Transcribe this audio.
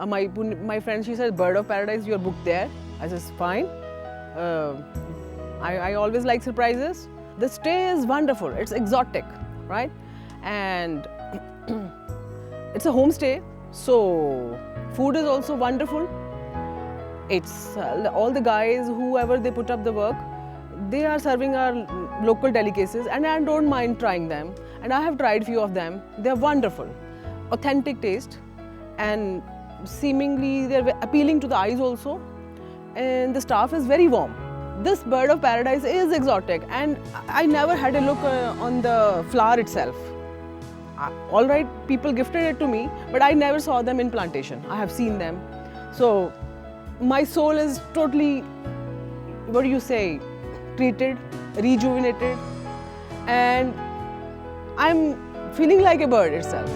My friend, she said, Bird of Paradise, you're booked there. I says, fine. I always like surprises. The stay is wonderful. It's exotic, right? And it's a homestay, so food is also wonderful. It's all the guys, whoever they put up the work, they are serving our local delicacies, and I don't mind trying them. And I have tried few of them. They're wonderful, authentic taste, and seemingly they're appealing to the eyes also. And the staff is very warm. This Bird of Paradise is exotic, and I never had a look on the flower itself. All right, people gifted it to me, but I never saw them in plantation. I have seen them. So my soul is totally, what do you say, treated, rejuvenated, and I'm feeling like a bird itself.